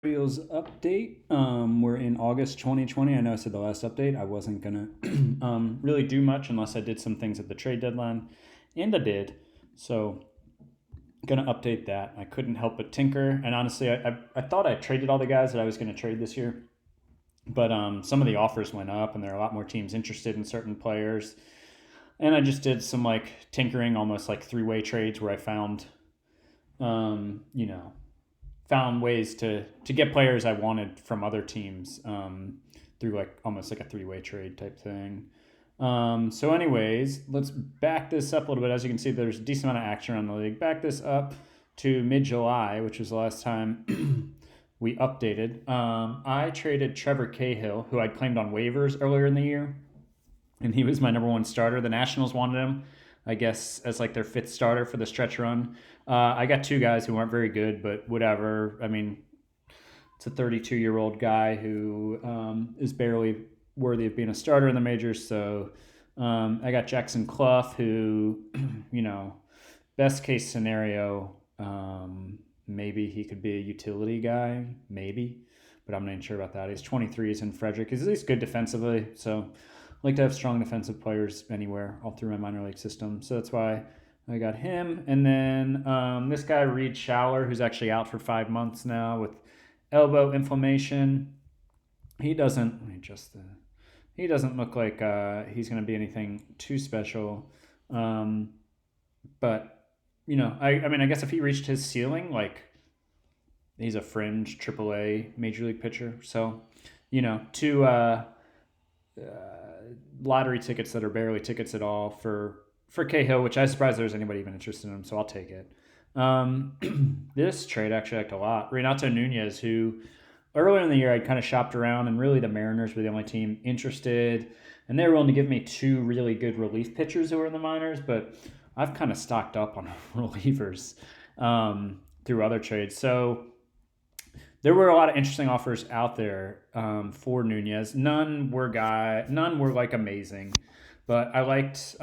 Orioles update. We're in August 2020. I know I said the last update. I wasn't gonna really do much unless I did some things at the trade deadline, and I did. So gonna update that. I couldn't help but tinker, and honestly, I thought I traded all the guys that I was gonna trade this year, but some of the offers went up, and there are a lot more teams interested in certain players. And I just did some like tinkering, almost like three-way trades where I found, you know, found ways to get players I wanted from other teams through like almost like a three-way trade type thing. So, anyways, let's back this up a little bit. As you can see, there's a decent amount of action around the league. Back this up to mid-July, which was the last time we updated. I traded Trevor Cahill, who I'd claimed on waivers earlier in the year, and he was my number one starter. The Nationals wanted him, I guess, as like their fifth starter for the stretch run. I got two guys who weren't very good, but whatever. I mean, it's a 32-year-old guy who is barely worthy of being a starter in the majors. So I got Jackson Clough, who, best case scenario, maybe he could be a utility guy, maybe, but I'm not even sure about that. He's 23, he's in Frederick. He's at least good defensively, so I like to have strong defensive players anywhere, all through my minor league system. So that's why I got him. And then this guy, Reed Schaller, who's actually out for 5 months now with elbow inflammation. He doesn't, let me adjust the, he doesn't look like he's going to be anything too special. But, I mean, I guess if he reached his ceiling, like he's a fringe AAA major league pitcher. So, two lottery tickets that are barely tickets at all for Cahill, which I was surprised there's anybody even interested in him, so I'll take it. This trade actually liked a lot. Renato Nunez, who earlier in the year I'd kind of shopped around, and really the Mariners were the only team interested, and they were willing to give me two really good relief pitchers who were in the minors, but I've kind of stocked up on relievers through other trades. So there were a lot of interesting offers out there for Nunez. None were like amazing, but I liked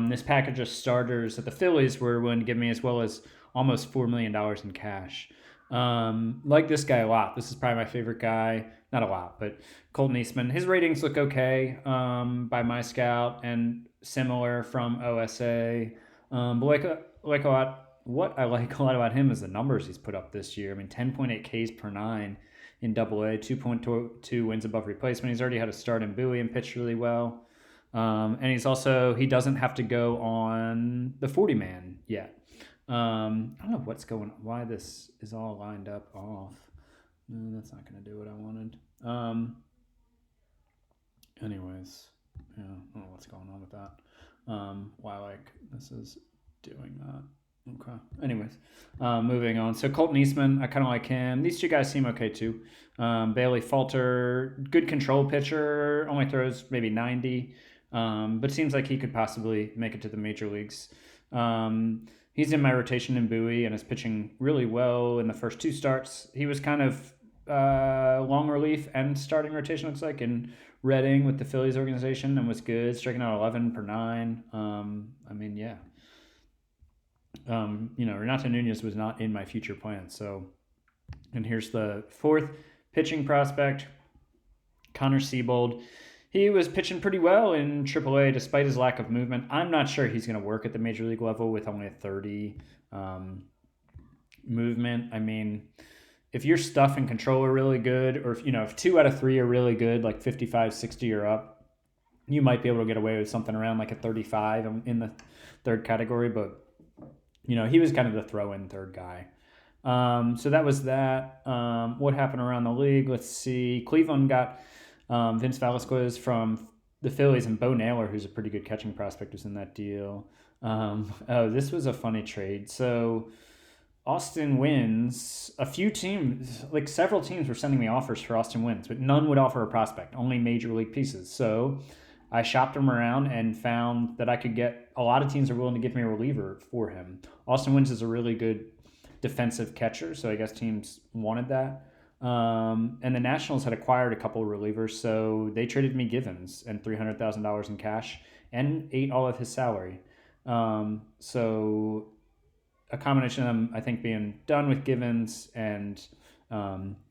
this package of starters that the Phillies were willing to give me, as well as almost $4 million in cash. Like this guy a lot. This is probably my favorite guy. Not a lot, but Colton Eastman. His ratings look okay by my scout and similar from OSA. But like a lot. What I like a lot about him is the numbers he's put up this year. I mean, 10.8 Ks per nine in AA, 2.2 wins above replacement. He's already had a start in Bowie and pitched really well. And he doesn't have to go on the 40 man yet. I don't know why this is all lined up off. No, that's not going to do what I wanted. Anyways, yeah, I don't know what's going on with that. Why this is doing that. Okay. Anyways, moving on. So Colton Eastman, I kind of like him. These two guys seem okay too. Bailey Falter, good control pitcher, only throws maybe 90, but seems like he could possibly make it to the major leagues. He's in my rotation in Bowie and is pitching really well in the first two starts. He was kind of long relief and starting rotation, looks like, in Reading with the Phillies organization, and was good, striking out 11 per 9. I mean, yeah. Renato Nunez was not in my future plans. So, and here's the fourth pitching prospect, Connor Siebold. He was pitching pretty well in AAA despite his lack of movement. I'm not sure he's going to work at the major league level with only a 30 movement. I mean, if your stuff and control are really good, or if 2 out of 3 are really good, like 55, 60 or up, you might be able to get away with something around like a 35 in the third category, but he was kind of the throw-in third guy. So that was that. What happened around the league? Let's see. Cleveland got Vince Velasquez from the Phillies, and Bo Naylor, who's a pretty good catching prospect, was in that deal. This was a funny trade. So Austin Wins, several teams were sending me offers for Austin Wins, but none would offer a prospect, only major league pieces. So I shopped him around and found that I could get a lot of teams are willing to give me a reliever for him. Austin Wins is a really good defensive catcher, so I guess teams wanted that. And the Nationals had acquired a couple of relievers, so they traded me Givens and $300,000 in cash and ate all of his salary. So a combination of them, I think, being done with Givens and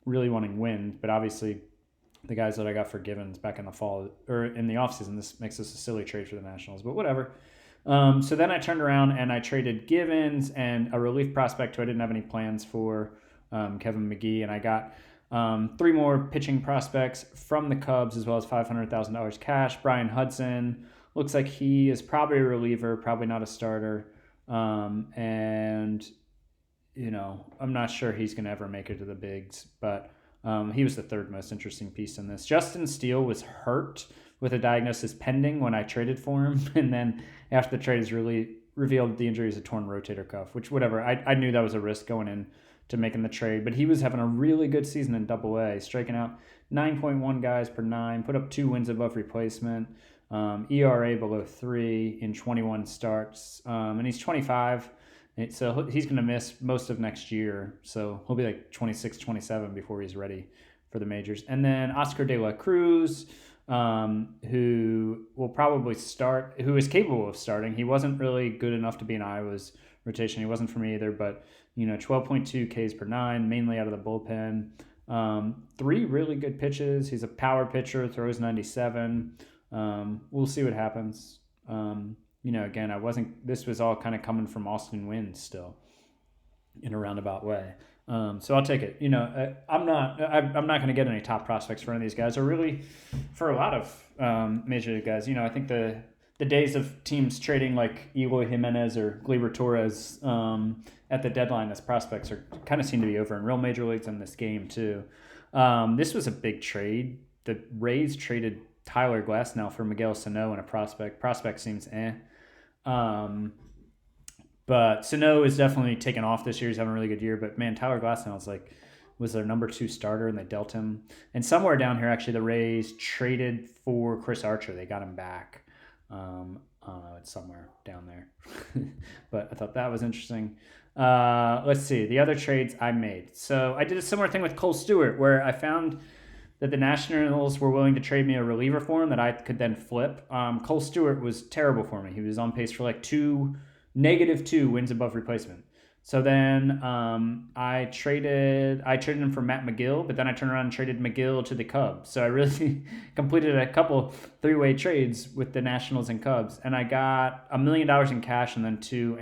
really wanting wind, but obviously the guys that I got for Givens back in the fall or in the offseason, this makes this a silly trade for the Nationals, but whatever. So then I turned around and I traded Givens and a relief prospect who I didn't have any plans for, Kevin McGee, and I got 3 more pitching prospects from the Cubs as well as $500,000 cash. Brian Hudson looks like he is probably a reliever, probably not a starter, and I'm not sure he's going to ever make it to the bigs, but he was the third most interesting piece in this. Justin Steele was hurt with a diagnosis pending when I traded for him, and then after the trade is really revealed the injury is a torn rotator cuff, which whatever. I knew that was a risk going in to making the trade, but he was having a really good season in Double-A, striking out 9.1 guys per 9, put up 2 wins above replacement, ERA below 3 in 21 starts, and he's 25. So he's going to miss most of next year. So he'll be like 26, 27 before he's ready for the majors. And then Oscar De La Cruz, who will probably start, who is capable of starting. He wasn't really good enough to be in Iowa's rotation. He wasn't for me either, but 12.2 Ks per 9, mainly out of the bullpen. 3 really good pitches. He's a power pitcher, throws 97. We'll see what happens. Again, this was all kind of coming from Austin Wynn still in a roundabout way. So I'll take it. I'm not going to get any top prospects for any of these guys, or really for a lot of major league guys. I think the days of teams trading like Eloy Jimenez or Gleyber Torres at the deadline as prospects are kind of seem to be over in real major leagues in this game too. This was a big trade. The Rays traded Tyler Glasnow for Miguel Sano and a prospect. Prospect seems but Sano is definitely taken off this year. He's having a really good year. But man, Tyler Glasnow was their number 2 starter, and they dealt him. And somewhere down here, actually, the Rays traded for Chris Archer. They got him back. I don't know, it's somewhere down there. But I thought that was interesting. Let's see, the other trades I made. So I did a similar thing with Cole Stewart, where I found that the Nationals were willing to trade me a reliever for him that I could then flip. Cole Stewart was terrible for me. He was on pace for like -2 wins above replacement. So then I traded him for Matt McGill, but then I turned around and traded McGill to the Cubs. So I really completed a couple 3-way trades with the Nationals and Cubs, and I got $1 million in cash and then 2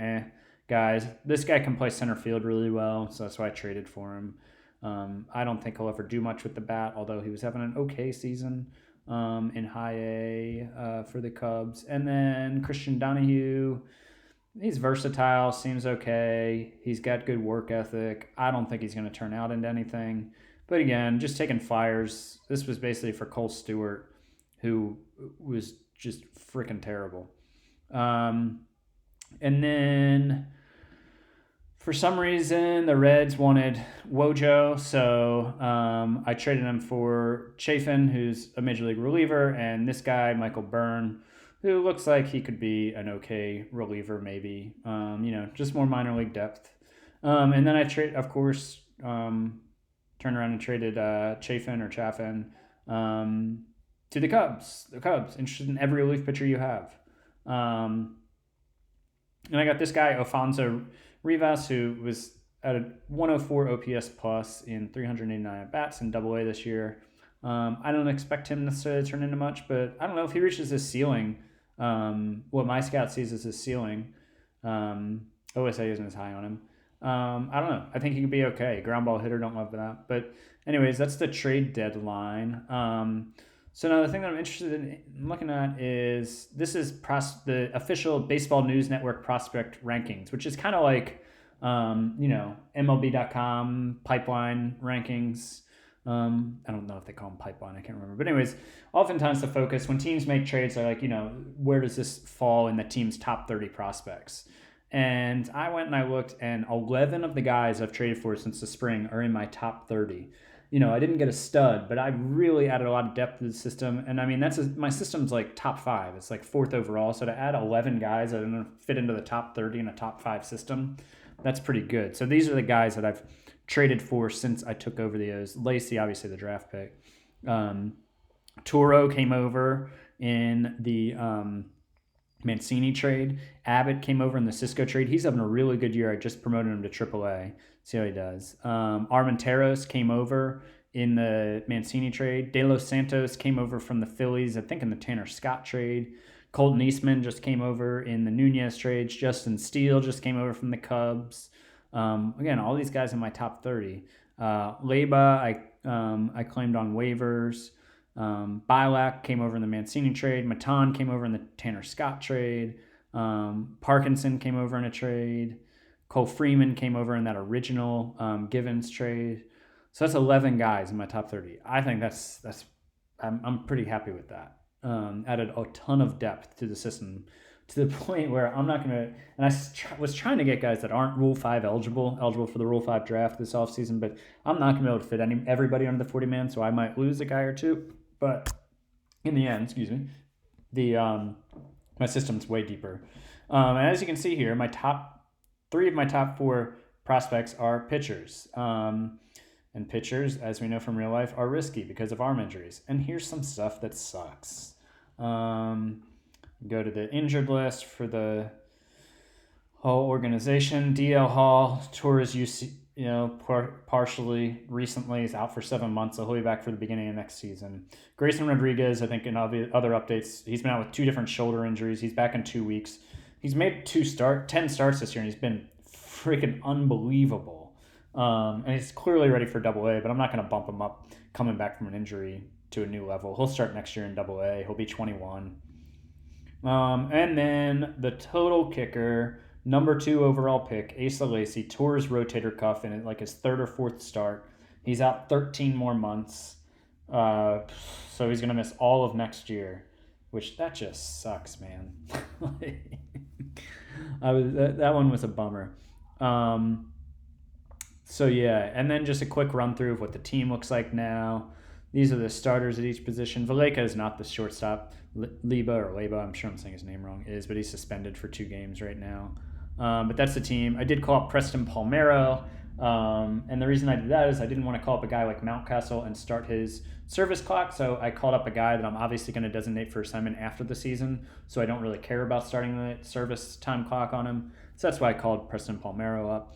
guys. This guy can play center field really well, so that's why I traded for him. I don't think he'll ever do much with the bat, although he was having an okay season in high A for the Cubs. And then Christian Donahue, he's versatile, seems okay. He's got good work ethic. I don't think he's going to turn out into anything. But again, just taking flyers. This was basically for Cole Stewart, who was just freaking terrible. And then for some reason, the Reds wanted Wojo, so I traded him for Chafin, who's a major league reliever, and this guy, Michael Byrne, who looks like he could be an okay reliever, maybe. Just more minor league depth. And then I turned around and traded Chaffin to the Cubs. The Cubs, interested in every relief pitcher you have. And I got this guy, Alfonso Rivas, who was at a 104 OPS plus in 389 at-bats in Double-A this year. I don't expect him necessarily to turn into much, but I don't know if he reaches his ceiling. What my scout sees as his ceiling. OSA isn't as high on him. I don't know. I think he could be okay. Ground ball hitter, don't love that. But anyways, that's the trade deadline. So now the thing that I'm interested in looking at is this is the official Baseball News Network prospect rankings, which is kind of like, MLB.com pipeline rankings. I don't know if they call them pipeline. I can't remember. But anyways, oftentimes the focus when teams make trades are like, where does this fall in the team's top 30 prospects? And I went and I looked, and 11 of the guys I've traded for since the spring are in my top 30. I didn't get a stud, but I really added a lot of depth to the system. And I mean, my system's like top 5. It's like 4th overall. So to add 11 guys that are going to fit into the top 30 in a top 5 system, that's pretty good. So these are the guys that I've traded for since I took over the O's. Lacey, obviously the draft pick. Toro came over in the Mancini trade. Abbott came over in the Cisco trade. He's having a really good year. I just promoted him to AAA. See how he does. Armenteros came over in the Mancini trade. De Los Santos came over from the Phillies, I think in the Tanner Scott trade. Colton Eastman just came over in the Nunez trades. Justin Steele just came over from the Cubs. Again, all these guys in my top 30. Leba, I claimed on waivers. Bilak came over in the Mancini trade. Matan came over in the Tanner Scott trade. Parkinson came over in a trade. Cole Freeman came over in that original Givens trade. So that's 11 guys in my top 30. I think I'm pretty happy with that. Added a ton of depth to the system to the point where I'm not going to, and I was trying to get guys that aren't Rule 5 eligible for the Rule 5 draft this offseason, but I'm not going to be able to fit everybody under the 40-man, so I might lose a guy or two. But in the end, my system's way deeper. And as you can see here, three of my top 4 prospects are pitchers. And pitchers, as we know from real life, are risky because of arm injuries. And here's some stuff that sucks. Go to the injured list for the whole organization. DL Hall tore his partially recently. He's out for 7 months, so he'll be back for the beginning of next season. Grayson Rodriguez, I think in other updates, he's been out with 2 different shoulder injuries. He's back in 2 weeks. He's made 10 starts this year, and he's been freaking unbelievable. And he's clearly ready for Double-A, but I'm not going to bump him up coming back from an injury to a new level. He'll start next year in Double-A. He'll be 21. And then the total kicker, number 2 overall pick, Asa Lacy, tore his rotator cuff in like his 3rd or 4th start. He's out 13 more months. So he's going to miss all of next year, which that just sucks, man. That one was a bummer. So yeah, and then just a quick run through of what the team looks like now. These are the starters at each position. Valleca is not the shortstop. Leba, I'm sure I'm saying his name wrong, but he's suspended for 2 games right now. But that's the team. I did call up Preston Palmeiro, and the reason I did that is I didn't want to call up a guy like Mountcastle and start his service clock, so I called up a guy that I'm obviously going to designate for assignment after the season, so I don't really care about starting the service time clock on him. So that's why I called Preston Palmeiro up.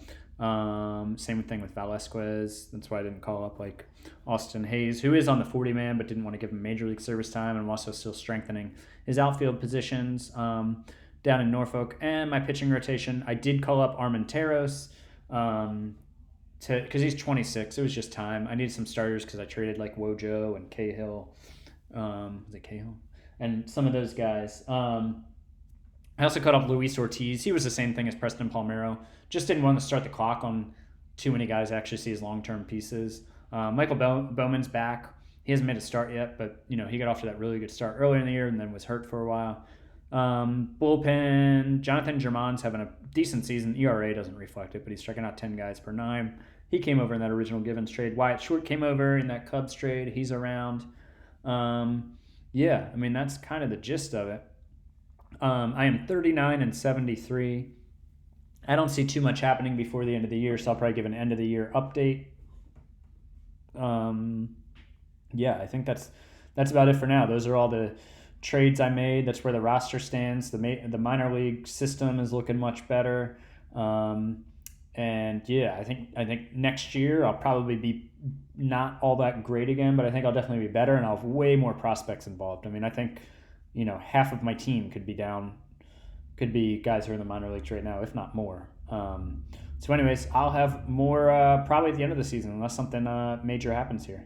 Same thing with Velasquez. That's why I didn't call up like Austin Hayes, who is on the 40-man but didn't want to give him major league service time, and I'm also still strengthening his outfield positions down in Norfolk. And my pitching rotation, I did call up Armenteros because he's 26. It was just time. I needed some starters because I traded like Wojo and Cahill. Was it Cahill? And some of those guys. I also cut up Luis Ortiz. He was the same thing as Preston Palmeiro. Just didn't want to start the clock on too many guys I actually see as long-term pieces. Michael Bowman's back. He hasn't made a start yet, but he got off to that really good start earlier in the year and then was hurt for a while. Bullpen, Jonathan German's having a decent season. ERA doesn't reflect it, but he's striking out 10 guys per 9. He came over in that original Givens trade. Wyatt Short came over in that Cubs trade. He's around. That's kind of the gist of it. I am 39 and 73. I don't see too much happening before the end of the year, so I'll probably give an end of the year update. I think that's about it for now. Those are all the trades I made. That's where the roster stands. The minor league system is looking much better. I think next year I'll probably be not all that great again, but I think I'll definitely be better, and I'll have way more prospects involved. I mean, I think half of my team could be guys who are in the minor leagues right now, if not more. So anyways, I'll have more probably at the end of the season unless something major happens here.